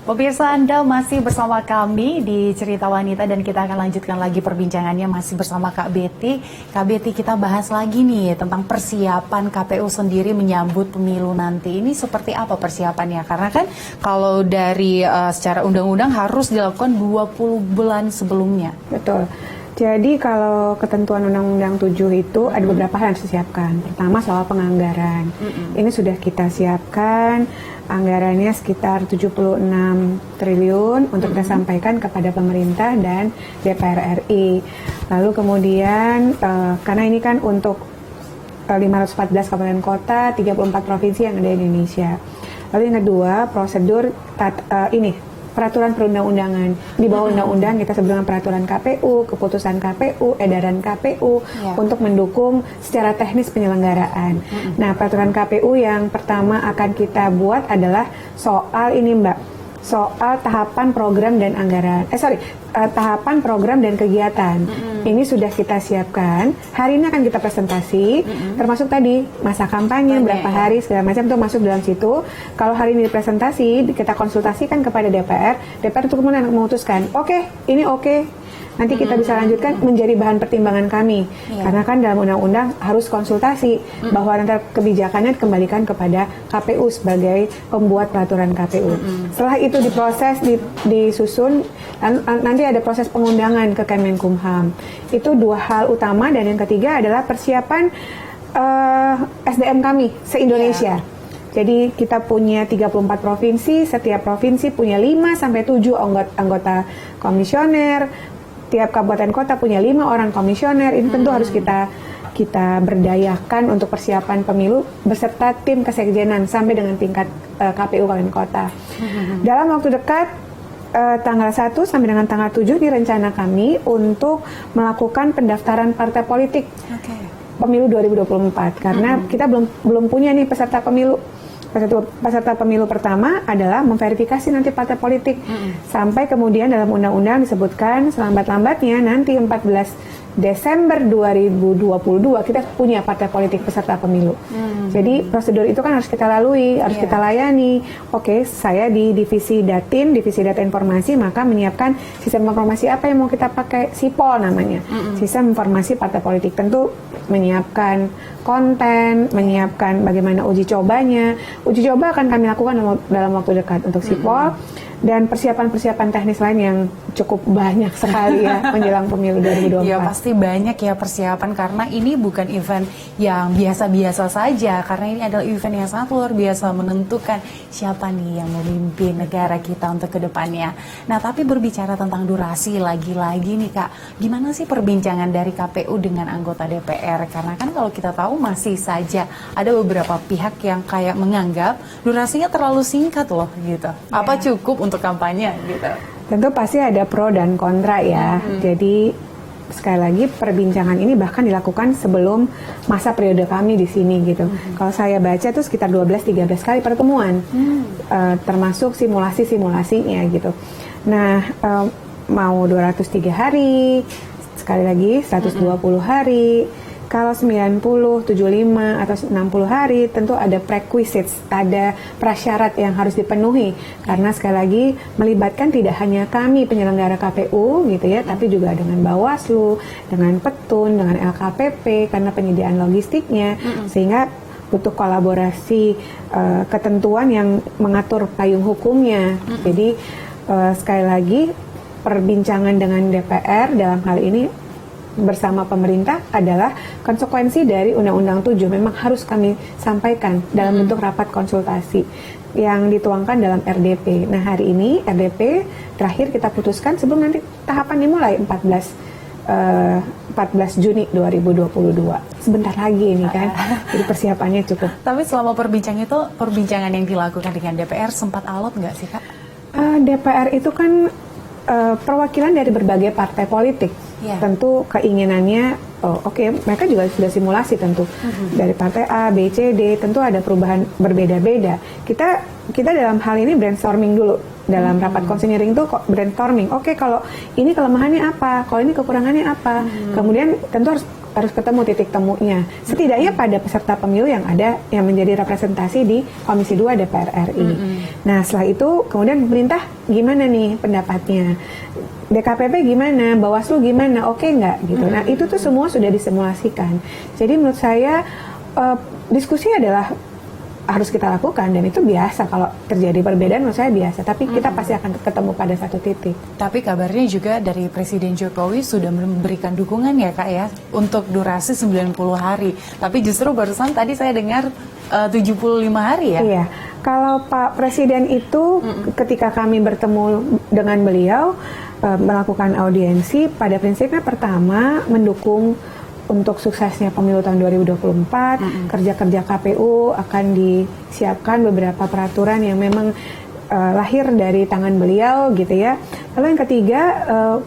Pemirsa, Anda masih bersama kami di Cerita Wanita dan kita akan lanjutkan lagi perbincangannya masih bersama Kak Betty. Kak Betty, kita bahas lagi nih tentang persiapan KPU sendiri menyambut pemilu nanti. Ini seperti apa persiapannya? Karena kan kalau dari secara undang-undang harus dilakukan 20 bulan sebelumnya. Betul. Jadi kalau ketentuan Undang-Undang 7 itu ada beberapa hal yang harus disiapkan. Pertama soal penganggaran. Ini sudah kita siapkan, anggarannya sekitar 76 triliun untuk kita sampaikan kepada pemerintah dan DPR RI. Lalu kemudian karena ini kan untuk 514 kabupaten kota, 34 provinsi yang ada di Indonesia. Lalu yang kedua, prosedur peraturan perundang-undangan. Di bawah undang-undang kita sebut dengan peraturan KPU, keputusan KPU, edaran KPU untuk mendukung secara teknis penyelenggaraan. Nah, peraturan KPU yang pertama akan kita buat adalah soal ini, Mbak. Soal tahapan program dan anggaran. Tahapan program dan kegiatan. Ini sudah kita siapkan. Hari ini akan kita presentasi, termasuk tadi masa kampanye, berapa hari, segala macam itu masuk dalam situ. Kalau hari ini presentasi, kita konsultasikan kepada DPR. DPR itu kemudian memutuskan, oke, ini oke. Nanti kita bisa lanjutkan menjadi bahan pertimbangan kami. Karena kan dalam undang-undang harus konsultasi bahwa nanti kebijakannya dikembalikan kepada KPU sebagai pembuat peraturan KPU. Setelah itu diproses, disusun, nanti ada proses pengundangan ke Kemenkumham. Itu dua hal utama, dan yang ketiga adalah persiapan SDM kami se-Indonesia. Jadi kita punya 34 provinsi, setiap provinsi punya 5-7 anggota komisioner. Tiap kabupaten kota punya 5 orang komisioner. Ini tentu harus kita berdayakan untuk persiapan pemilu beserta tim kesekjenan sampai dengan tingkat KPU kabupaten kota. Dalam waktu dekat tanggal 1 sampai dengan tanggal 7 ini rencana kami untuk melakukan pendaftaran partai politik pemilu 2024 karena kita belum punya nih peserta pemilu. Peserta pemilu pertama adalah memverifikasi nanti partai politik. Sampai kemudian dalam undang-undang disebutkan selambat-lambatnya nanti 14 Desember 2022 kita punya partai politik peserta pemilu. Jadi prosedur itu kan harus kita lalui, harus kita layani. Oke, saya di divisi Datin, divisi data informasi, maka menyiapkan sistem informasi apa yang mau kita pakai, SIPOL namanya. Sistem informasi partai politik, tentu menyiapkan konten, menyiapkan bagaimana uji cobanya. Uji coba akan kami lakukan dalam waktu dekat untuk SIPOL. Dan persiapan-persiapan teknis lain yang cukup banyak sekali ya menjelang pemilu 2024. Ya pasti banyak ya persiapan karena ini bukan event yang biasa-biasa saja, karena ini adalah event yang sangat luar biasa menentukan siapa nih yang memimpin negara kita untuk kedepannya. Nah, tapi berbicara tentang durasi lagi-lagi nih Kak, gimana sih perbincangan dari KPU dengan anggota DPR? Karena kan kalau kita tahu masih saja ada beberapa pihak yang kayak menganggap durasinya terlalu singkat loh gitu. Apa cukup untuk kampanye gitu? Tentu pasti ada pro dan kontra ya. Jadi sekali lagi perbincangan ini bahkan dilakukan sebelum masa periode kami di sini gitu. Kalau saya baca tuh sekitar 12-13 kali pertemuan, termasuk simulasi-simulasinya gitu. Nah, mau 203 hari, sekali lagi 120 hari. Kalau 90, 75, atau 60 hari tentu ada prerequisites, ada prasyarat yang harus dipenuhi. Karena sekali lagi melibatkan tidak hanya kami penyelenggara KPU gitu ya, tapi juga dengan Bawaslu, dengan Petun, dengan LKPP karena penyediaan logistiknya, sehingga butuh kolaborasi ketentuan yang mengatur payung hukumnya. Jadi sekali lagi perbincangan dengan DPR dalam hal ini bersama pemerintah adalah konsekuensi dari Undang-Undang 7 memang harus kami sampaikan dalam bentuk rapat konsultasi yang dituangkan dalam RDP. Nah, hari ini RDP terakhir kita putuskan sebelum nanti tahapan dimulai 14 Juni 2022. Sebentar lagi ini kan. Jadi persiapannya cukup. Tapi selama perbincangan yang dilakukan dengan DPR sempat alot nggak sih Kak? DPR itu kan perwakilan dari berbagai partai politik. Tentu keinginannya, mereka juga sudah simulasi tentu dari partai A, B, C, D, tentu ada perubahan berbeda-beda. Kita dalam hal ini brainstorming dulu dalam rapat konsinyering itu brainstorming. Oke, kalau ini kelemahannya apa, kalau ini kekurangannya apa. Kemudian tentu harus harus ketemu titik temunya. Setidaknya pada peserta pemilu yang ada yang menjadi representasi di Komisi 2 DPR RI. Nah, setelah itu kemudian pemerintah gimana nih pendapatnya? DKPP gimana? Bawaslu gimana? Oke nggak gitu. Nah, itu tuh semua sudah disimulasikan. Jadi menurut saya diskusi adalah harus kita lakukan, dan itu biasa kalau terjadi perbedaan, menurut saya biasa, tapi kita pasti akan ketemu pada satu titik. Tapi kabarnya juga dari Presiden Jokowi sudah memberikan dukungan ya Kak ya untuk durasi 90 hari. Tapi justru barusan tadi saya dengar 75 hari ya. Iya. Kalau Pak Presiden itu ketika kami bertemu dengan beliau melakukan audiensi, pada prinsipnya pertama mendukung untuk suksesnya pemilu tahun 2024, kerja-kerja KPU akan disiapkan beberapa peraturan yang memang lahir dari tangan beliau gitu ya. Lalu yang ketiga,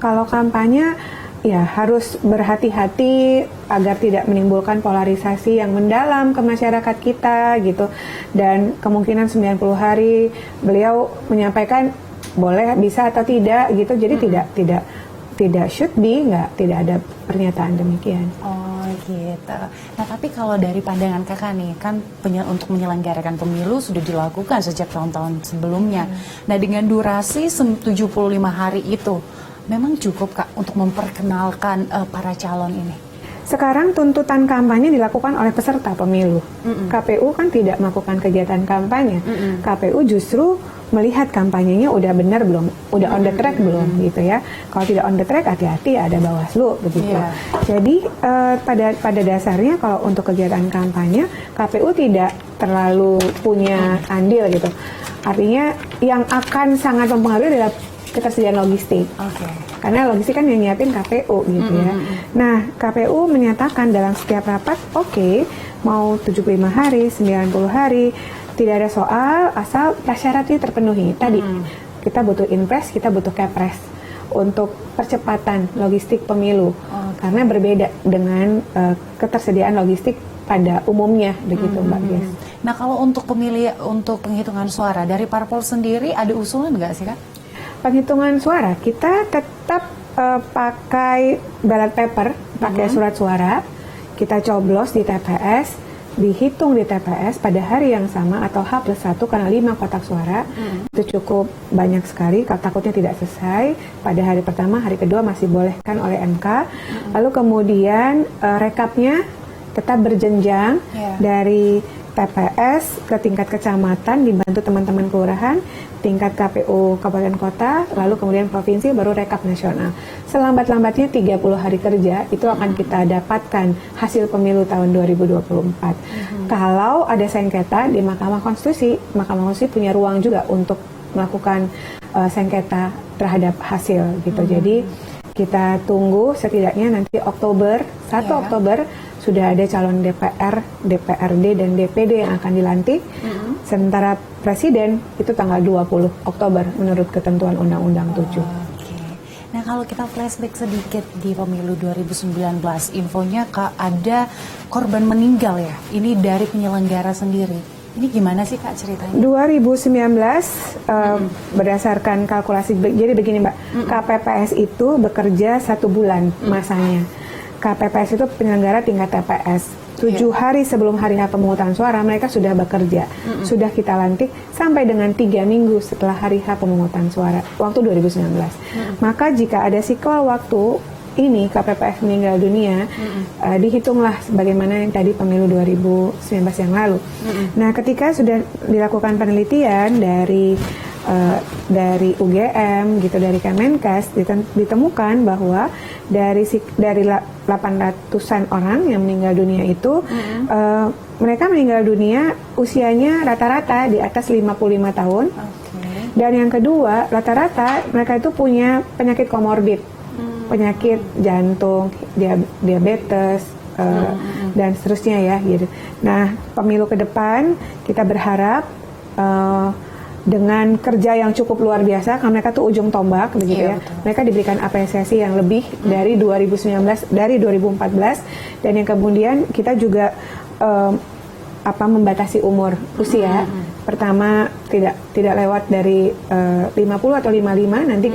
kalau kampanye ya harus berhati-hati agar tidak menimbulkan polarisasi yang mendalam ke masyarakat kita gitu. Dan kemungkinan 90 hari beliau menyampaikan boleh, bisa atau tidak gitu. Jadi tidak should be, tidak ada pernyataan demikian. Oh gitu. Nah tapi kalau dari pandangan kakak nih, kan untuk menyelenggarakan pemilu sudah dilakukan sejak tahun-tahun sebelumnya. Nah dengan durasi 75 hari itu, memang cukup Kak untuk memperkenalkan para calon ini? Sekarang tuntutan kampanye dilakukan oleh peserta pemilu. KPU kan tidak melakukan kegiatan kampanye. KPU justru melihat kampanyenya udah benar belum, udah on the track belum gitu ya. Kalau tidak on the track, hati-hati ada Bawaslu begitu. Yeah. Jadi pada dasarnya kalau untuk kegiatan kampanye KPU tidak terlalu punya andil gitu. Artinya yang akan sangat mempengaruhi adalah ketersediaan logistik. Okay. Karena logistik kan yang nyiapin KPU gitu ya. Nah, KPU menyatakan dalam setiap rapat, oke, mau 75 hari, 90 hari, tidak ada soal asal prasyaratnya terpenuhi. Tadi kita butuh Inpres, kita butuh Kepres untuk percepatan logistik pemilu. Karena berbeda dengan ketersediaan logistik pada umumnya begitu Mbak Gies. Nah, kalau untuk untuk penghitungan suara dari parpol sendiri ada usulan nggak sih Kak? Penghitungan suara kita tetap pakai ballot paper, pakai surat suara, kita coblos di TPS, dihitung di TPS pada hari yang sama atau H+1 karena 5 kotak suara. Itu cukup banyak sekali, takutnya tidak selesai pada hari pertama, hari kedua masih bolehkan oleh MK. Lalu kemudian rekapnya tetap berjenjang dari TPS ke tingkat kecamatan dibantu teman-teman kelurahan, tingkat KPU kabupaten kota, lalu kemudian provinsi, baru rekap nasional. Selambat-lambatnya 30 hari kerja itu akan kita dapatkan hasil pemilu tahun 2024. Kalau ada sengketa di Mahkamah Konstitusi punya ruang juga untuk melakukan sengketa terhadap hasil gitu. Jadi kita tunggu setidaknya nanti Oktober, 1 Oktober sudah ada calon DPR, DPRD, dan DPD yang akan dilantik. Sementara Presiden itu tanggal 20 Oktober menurut ketentuan Undang-Undang 7. Nah kalau kita flashback sedikit di pemilu 2019, infonya Kak ada korban meninggal ya, ini dari penyelenggara sendiri. Ini gimana sih Kak ceritanya? 2019 berdasarkan kalkulasi, jadi begini Mbak, KPPS itu bekerja 1 bulan masanya. KPPS itu penyelenggara tingkat TPS. 7 hari sebelum hari H pemungutan suara mereka sudah bekerja, sudah kita lantik sampai dengan 3 minggu setelah hari H pemungutan suara waktu 2019. Maka jika ada siklus waktu ini KPPS meninggal dunia, dihitunglah sebagaimana yang tadi pemilu 2019 yang lalu. Nah, ketika sudah dilakukan penelitian dari UGM gitu, dari Kemenkes, ditemukan bahwa dari 800-an orang yang meninggal dunia itu mereka meninggal dunia usianya rata-rata di atas 55 tahun. Dan yang kedua, rata-rata mereka itu punya penyakit komorbid, penyakit jantung, diabetes, dan seterusnya ya gitu. Nah, pemilu ke depan kita berharap dengan kerja yang cukup luar biasa, karena mereka tuh ujung tombak begitu ya. Betul. Mereka diberikan apresiasi yang lebih dari 2019, dari 2014, dan yang kemudian kita juga membatasi umur usia. Pertama tidak lewat dari 50 atau 55, nanti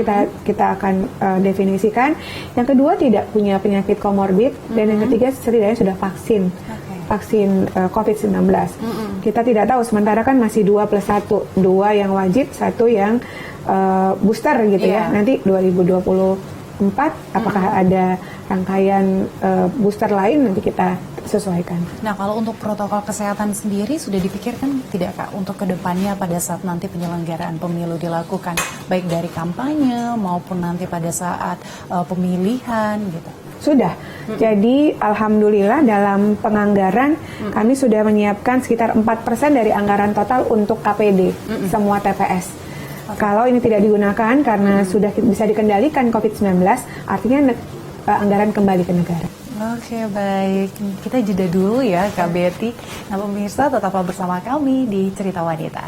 kita akan definisikan. Yang kedua tidak punya penyakit komorbid, dan yang ketiga setidaknya sudah vaksin COVID-19. Kita tidak tahu, sementara kan masih 2+1, 2 yang wajib, 1 yang booster gitu ya. Nanti 2024 apakah ada rangkaian booster lain, nanti kita sesuaikan. Nah, kalau untuk protokol kesehatan sendiri sudah dipikirkan tidak Kak untuk kedepannya pada saat nanti penyelenggaraan pemilu dilakukan, baik dari kampanye maupun nanti pada saat pemilihan gitu? Sudah. Jadi alhamdulillah dalam penganggaran kami sudah menyiapkan sekitar 4% dari anggaran total untuk KPD semua TPS. Kalau ini tidak digunakan karena sudah bisa dikendalikan COVID-19, artinya anggaran kembali ke negara. Oke, baik. Kita jeda dulu ya Kak Betty. Nah pemirsa, tetaplah bersama kami di Cerita Wanita.